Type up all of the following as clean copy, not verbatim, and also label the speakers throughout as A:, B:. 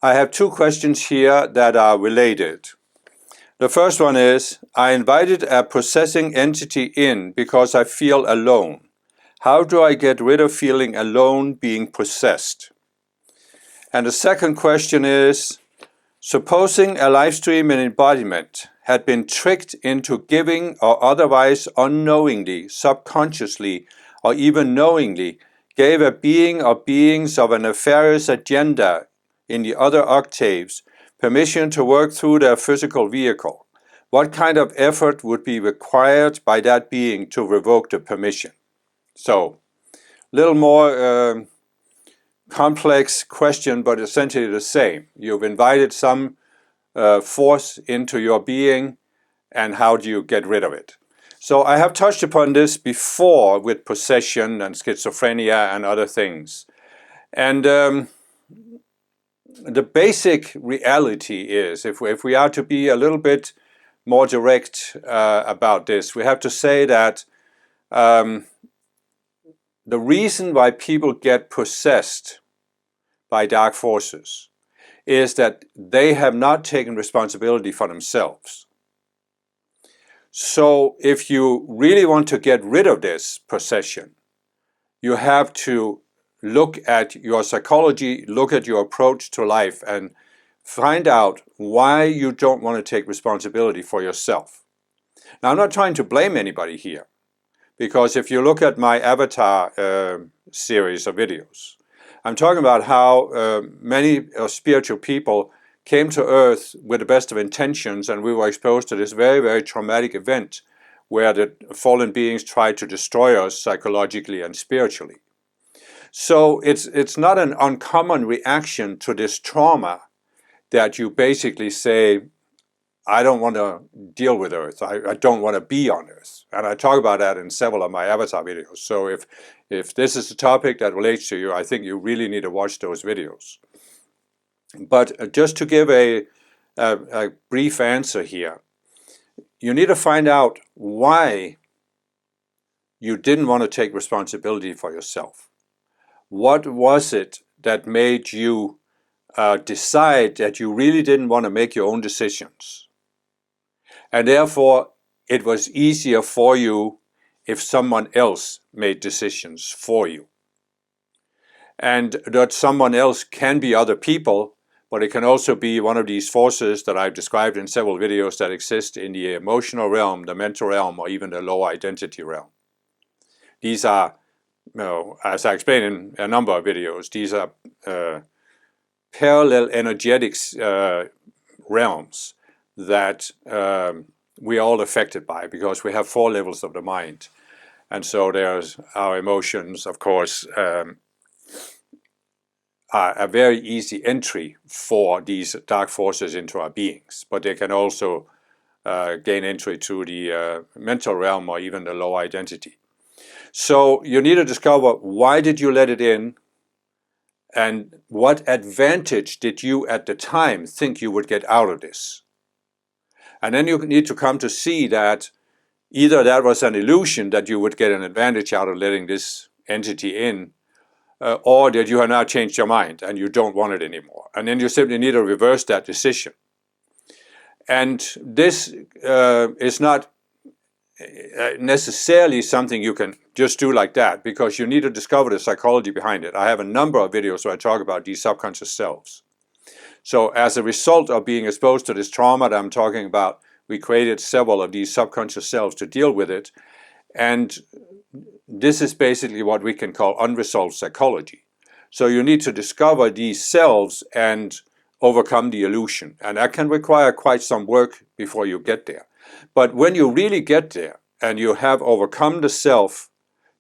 A: I have two questions here that are related. The first one is, I invited a possessing entity in because I feel alone. How do I get rid of feeling alone being possessed? And the second question is, supposing a lifestream and embodiment had been tricked into giving or otherwise unknowingly, subconsciously, or even knowingly gave a being or beings of a nefarious agenda in the other octaves permission to work through their physical vehicle, what kind of effort would be required by that being to revoke the permission? So, a little more complex question, but essentially the same. You've invited some force into your being, and how do you get rid of it? So I have touched upon this before with possession and schizophrenia and other things. And the basic reality is, if we are to be a little bit more direct about this, we have to say that the reason why people get possessed by dark forces is that they have not taken responsibility for themselves. So if you really want to get rid of this possession, you have to look at your psychology, look at your approach to life, and find out why you don't want to take responsibility for yourself. Now, I'm not trying to blame anybody here, because if you look at my Avatar series of videos, I'm talking about how many spiritual people came to Earth with the best of intentions, and we were exposed to this very, very traumatic event where the fallen beings tried to destroy us psychologically and spiritually. So it's not an uncommon reaction to this trauma that you basically say, I don't want to deal with Earth. I don't want to be on Earth. And I talk about that in several of my Avatar videos. So if this is a topic that relates to you, I think you really need to watch those videos. But just to give a brief answer here, you need to find out why you didn't want to take responsibility for yourself. What was it that made you decide that you really didn't want to make your own decisions? And therefore, it was easier for you if someone else made decisions for you. And that someone else can be other people, but it can also be one of these forces that I've described in several videos that exist in the emotional realm, the mental realm, or even the lower identity realm. These are, as I explained in a number of videos, these are parallel energetics realms that we are all affected by, because we have 4 levels of the mind. And so there's our emotions, of course, are a very easy entry for these dark forces into our beings. But they can also gain entry to the mental realm or even the low identity. So you need to discover, why did you let it in? And what advantage did you at the time think you would get out of this? And then you need to come to see that either that was an illusion, that you would get an advantage out of letting this entity in, or that you have now changed your mind and you don't want it anymore. And then you simply need to reverse that decision. And this is not necessarily something you can just do like that, because you need to discover the psychology behind it. I have a number of videos where I talk about these subconscious selves. So as a result of being exposed to this trauma that I'm talking about, we created several of these subconscious selves to deal with it. And this is basically what we can call unresolved psychology. So you need to discover these selves and overcome the illusion. And that can require quite some work before you get there. But when you really get there and you have overcome the self,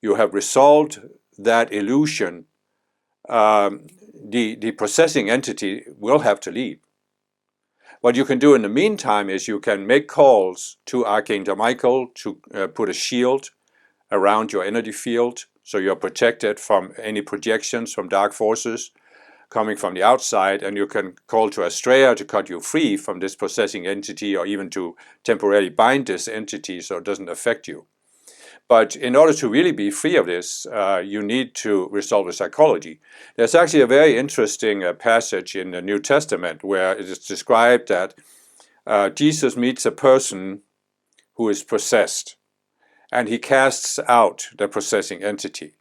A: you have resolved that illusion, the possessing entity will have to leave. What you can do in the meantime is you can make calls to Archangel Michael to put a shield around your energy field, so you're protected from any projections from dark forces coming from the outside, and you can call to Astrea to cut you free from this possessing entity, or even to temporarily bind this entity so it doesn't affect you. But in order to really be free of this, you need to resolve the psychology. There's actually a very interesting passage in the New Testament where it is described that Jesus meets a person who is possessed, and he casts out the possessing entity.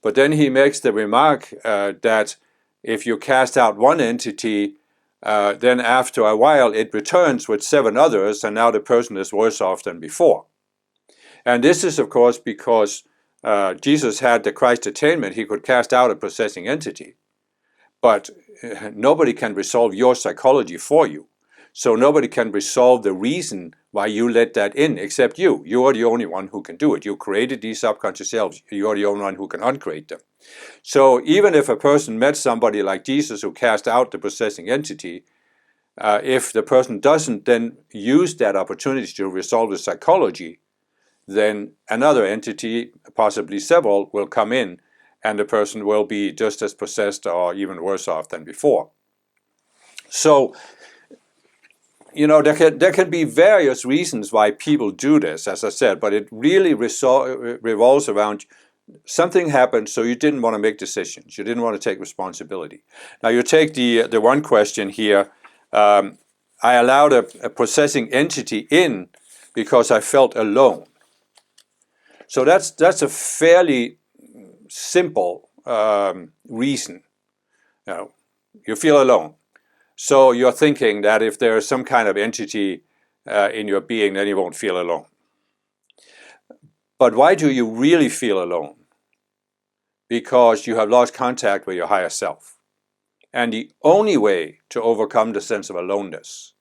A: But then he makes the remark that if you cast out one entity, then after a while it returns with 7 others, and now the person is worse off than before. And this is, of course, because Jesus had the Christ attainment. He could cast out a possessing entity. But nobody can resolve your psychology for you. So nobody can resolve the reason why you let that in except you. You are the only one who can do it. You created these subconscious selves. You are the only one who can uncreate them. So even if a person met somebody like Jesus who cast out the possessing entity, if the person doesn't then use that opportunity to resolve the psychology, then another entity, possibly several, will come in, and the person will be just as possessed or even worse off than before. So, you know, there can be various reasons why people do this, as I said, but it really revolves around something happened, so you didn't want to make decisions. You didn't want to take responsibility. Now, you take the one question here. I allowed a possessing entity in because I felt alone. So that's a fairly simple reason. You know, you feel alone. So you're thinking that if there is some kind of entity in your being, then you won't feel alone. But why do you really feel alone? Because you have lost contact with your higher self. And the only way to overcome the sense of aloneness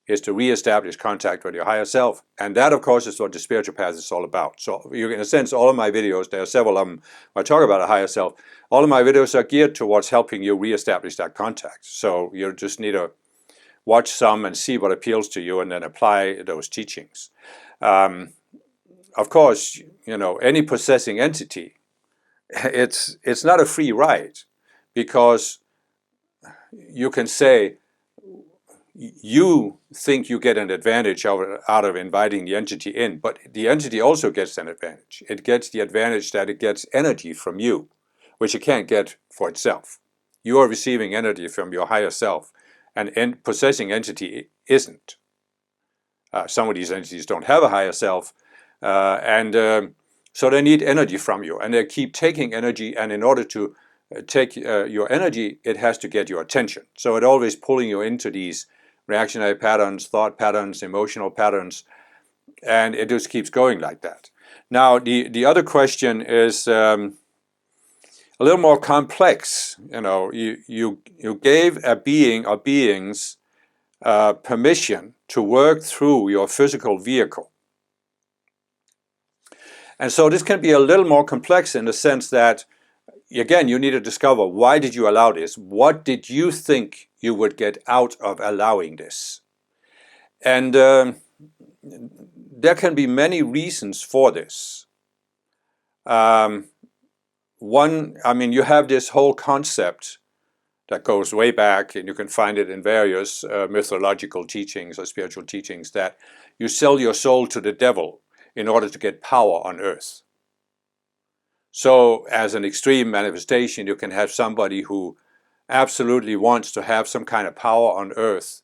A: is to reestablish contact with your higher self. And that, of course, is what the spiritual path is all about. So in a sense, all of my videos, there are several of them where I talk about a higher self. All of my videos are geared towards helping you reestablish that contact. So you just need to watch some and see what appeals to you and then apply those teachings. Of course, you know, any possessing entity, it's not a free ride, because you can say, you think you get an advantage out of inviting the entity in, but the entity also gets an advantage. It gets the advantage that it gets energy from you, which it can't get for itself. You are receiving energy from your higher self, and possessing entity isn't. Some of these entities don't have a higher self, so they need energy from you, and they keep taking energy, and in order to take your energy, it has to get your attention. So it's always pulling you into these reactionary patterns, thought patterns, emotional patterns, and it just keeps going like that. Now, the other question is a little more complex. You know, you gave a being or beings permission to work through your physical vehicle. And so this can be a little more complex in the sense that, again, you need to discover, why did you allow this? What did you think you would get out of allowing this? And there can be many reasons for this. One, I mean, you have this whole concept that goes way back, and you can find it in various mythological teachings or spiritual teachings, that you sell your soul to the devil in order to get power on earth. So as an extreme manifestation, you can have somebody who absolutely wants to have some kind of power on earth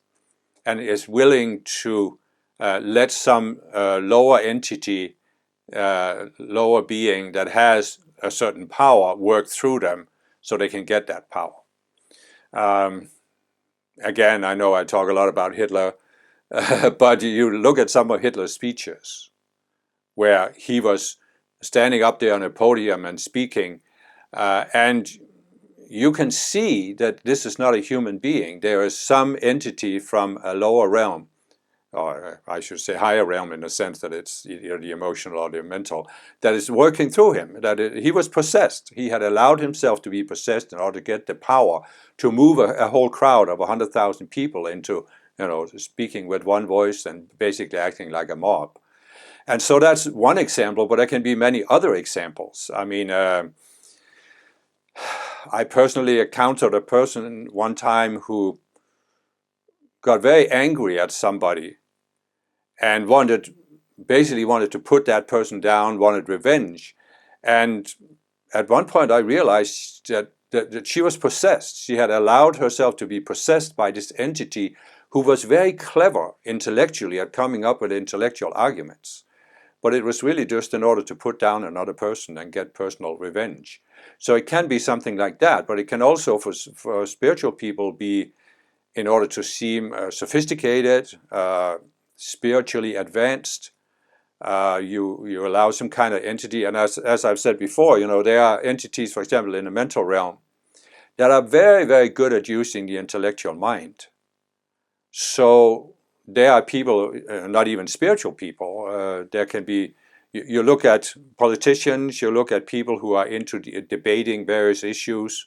A: and is willing to let some lower entity, lower being that has a certain power work through them so they can get that power. Again, I know I talk a lot about Hitler, but you look at some of Hitler's speeches where he was standing up there on a podium and speaking, and you can see that this is not a human being. There is some entity from a lower realm, or I should say higher realm, in the sense that it's either the emotional or the mental, that is working through him, that he was possessed. He had allowed himself to be possessed in order to get the power to move a whole crowd of 100,000 people into, you know, speaking with one voice and basically acting like a mob. And so that's one example, but there can be many other examples. I mean, I personally encountered a person one time who got very angry at somebody and wanted basically wanted to put that person down, wanted revenge. And at one point I realized that she was possessed. She had allowed herself to be possessed by this entity who was very clever intellectually at coming up with intellectual arguments. But it was really just in order to put down another person and get personal revenge. So it can be something like that, but it can also, for spiritual people, be in order to seem sophisticated, spiritually advanced. You allow some kind of entity, and as I've said before, there are entities, for example, in the mental realm, that are very, very good at using the intellectual mind. So there are people, not even spiritual people, there can be, you look at politicians, you look at people who are into debating various issues,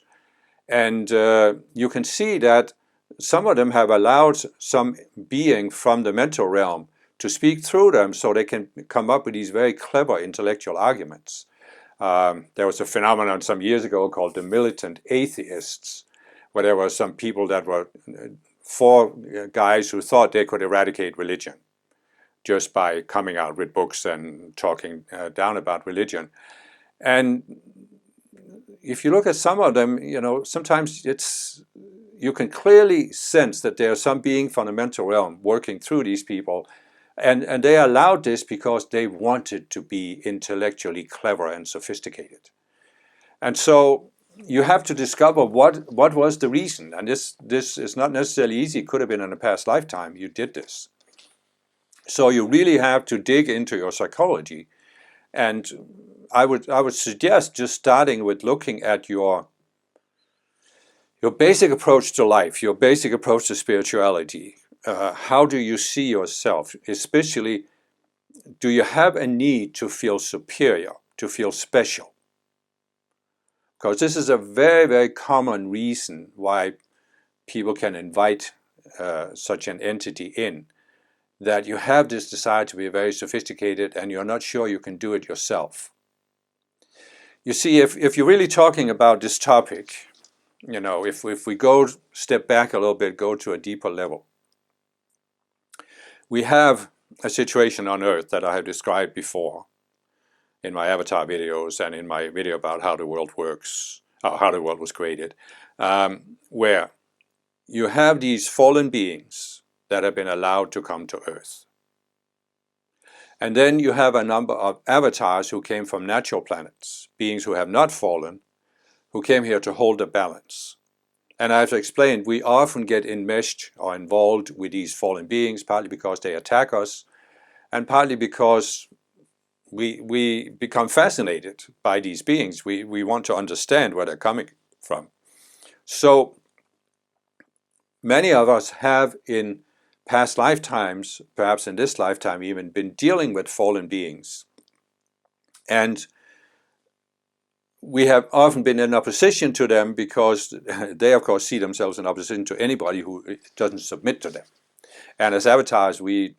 A: and you can see that some of them have allowed some being from the mental realm to speak through them so they can come up with these very clever intellectual arguments. There was a phenomenon some years ago called the militant atheists, where there were some people that were four guys who thought they could eradicate religion just by coming out with books and talking down about religion. And if you look at some of them, sometimes you can clearly sense that there's some being from the mental realm working through these people. And they allowed this because they wanted to be intellectually clever and sophisticated. And so you have to discover what was the reason. And this is not necessarily easy. It could have been in a past lifetime you did this. So you really have to dig into your psychology. And I would suggest just starting with looking at your basic approach to life, your basic approach to spirituality. How do you see yourself? Especially, do you have a need to feel superior, to feel special? Because this is a very, very common reason why people can invite such an entity in, that you have this desire to be very sophisticated and you're not sure you can do it yourself. You see, if you're really talking about this topic, if we go step back a little bit, go to a deeper level, we have a situation on Earth that I have described before in my avatar videos and in my video about how the world works, or how the world was created, where you have these fallen beings that have been allowed to come to Earth. And then you have a number of avatars who came from natural planets, beings who have not fallen, who came here to hold the balance. And as I explained, we often get enmeshed or involved with these fallen beings, partly because they attack us, and partly because we become fascinated by these beings. We want to understand where they're coming from. So many of us have in past lifetimes, perhaps in this lifetime even, been dealing with fallen beings. And we have often been in opposition to them because they, of course, see themselves in opposition to anybody who doesn't submit to them. And as avatars, we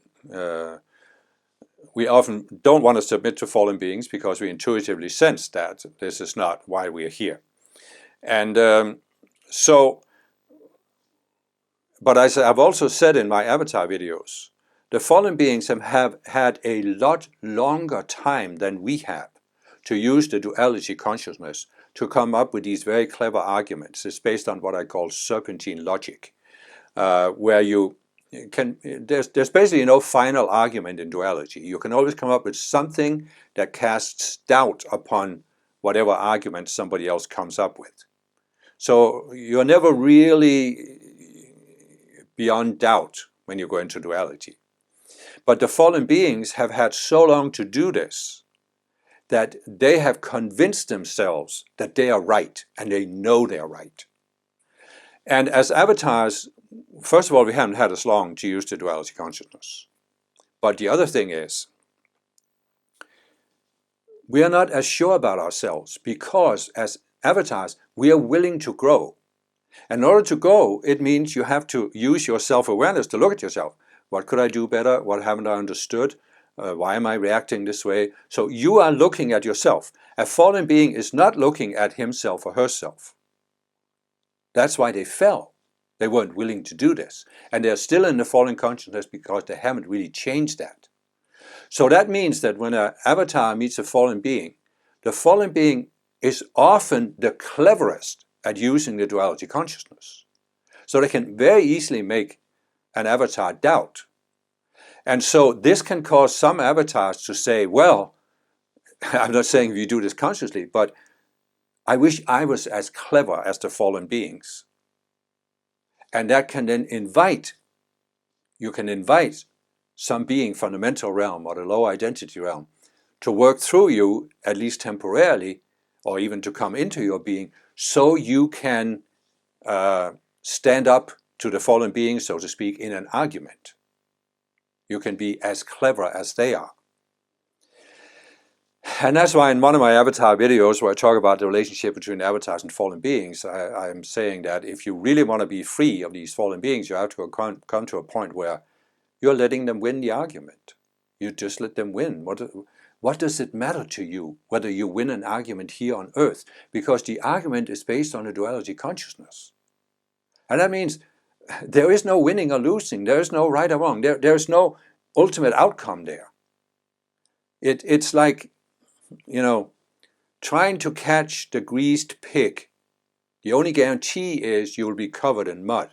A: often don't want to submit to fallen beings because we intuitively sense that this is not why we are here. And but as I've also said in my avatar videos, the fallen beings have had a lot longer time than we have to use the duality consciousness to come up with these very clever arguments. It's based on what I call serpentine logic, where there's basically no final argument in duality. You can always come up with something that casts doubt upon whatever argument somebody else comes up with. So you're never really beyond doubt when you go into duality. But the fallen beings have had so long to do this that they have convinced themselves that they are right, and they know they are right. And as avatars, first of all, we haven't had as long to use the duality consciousness. But the other thing is, we are not as sure about ourselves because as avatars, we are willing to grow. In order to go, it means you have to use your self-awareness to look at yourself. What could I do better? What haven't I understood? Why am I reacting this way? So you are looking at yourself. A fallen being is not looking at himself or herself. That's why they fell. They weren't willing to do this. And they're still in the fallen consciousness because they haven't really changed that. So that means that when an avatar meets a fallen being, the fallen being is often the cleverest at using the duality consciousness. So they can very easily make an avatar doubt. And so this can cause some avatars to say, well, I'm not saying you do this consciously, but I wish I was as clever as the fallen beings. And that can then you can invite some being from the mental realm or the low identity realm to work through you, at least temporarily, or even to come into your being, so you can stand up to the fallen beings, so to speak, in an argument. You can be as clever as they are. And that's why in one of my avatar videos where I talk about the relationship between avatars and fallen beings, I'm saying that if you really want to be free of these fallen beings, you have to come to a point where you're letting them win the argument. You just let them win. What does it matter to you whether you win an argument here on earth? Because the argument is based on a duality consciousness. And that means there is no winning or losing. There is no right or wrong. There's no ultimate outcome there. It's like, trying to catch the greased pig. The only guarantee is you'll be covered in mud.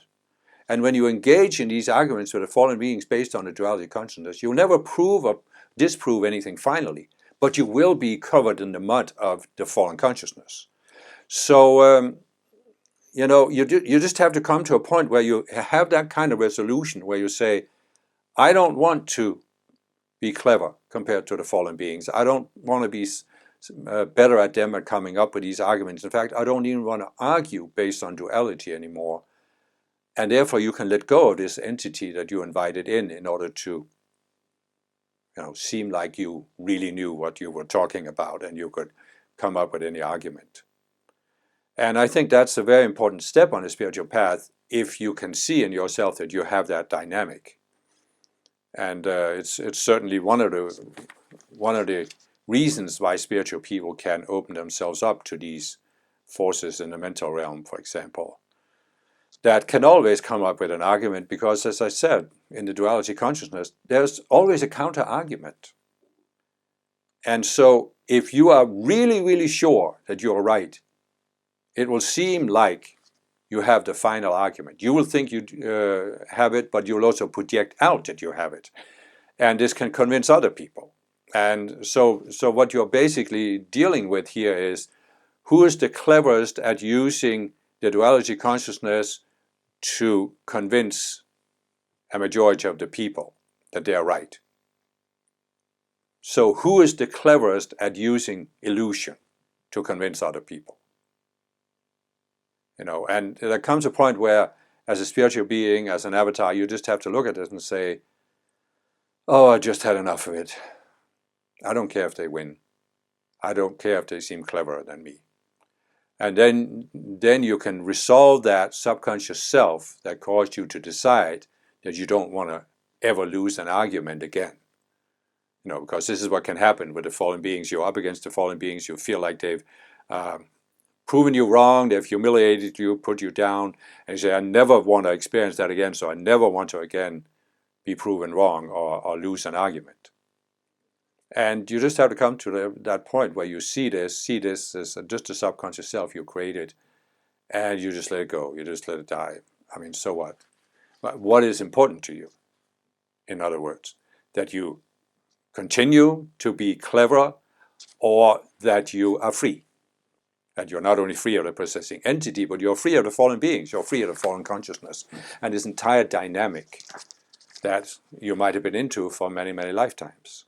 A: And when you engage in these arguments with the fallen beings based on the duality consciousness, you'll never prove or disprove anything finally, but you will be covered in the mud of the fallen consciousness. So, you just have to come to a point where you have that kind of resolution where you say, I don't want to be clever compared to the fallen beings. I don't want to be better at them at coming up with these arguments. In fact, I don't even want to argue based on duality anymore. And therefore you can let go of this entity that you invited in order to seem like you really knew what you were talking about and you could come up with any argument. And I think that's a very important step on the spiritual path if you can see in yourself that you have that dynamic. And it's certainly one of the reasons why spiritual people can open themselves up to these forces in the mental realm, for example, that can always come up with an argument because, as I said, in the duality consciousness, there's always a counter-argument. And so if you are really, really sure that you're right, it will seem like you have the final argument. You will think you have it, but you'll also project out that you have it. And this can convince other people. And so what you're basically dealing with here is who is the cleverest at using the duality consciousness to convince a majority of the people that they are right. So who is the cleverest at using illusion to convince other people? And there comes a point where, as a spiritual being, as an avatar, you just have to look at it and say, oh, I just had enough of it. I don't care if they win. I don't care if they seem cleverer than me. And then you can resolve that subconscious self that caused you to decide that you don't want to ever lose an argument again. Because this is what can happen with the fallen beings. You're up against the fallen beings. You feel like they've proven you wrong. They've humiliated you, put you down. And you say, I never want to experience that again, so I never want to again be proven wrong or lose an argument. And you just have to come to that point where you see this as just a subconscious self you created, and you just let it go. You just let it die. I mean, so what? But what is important to you? In other words, that you continue to be clever, or that you are free. That you're not only free of the possessing entity, but you're free of the fallen beings. You're free of the fallen consciousness. And this entire dynamic that you might have been into for many, many lifetimes.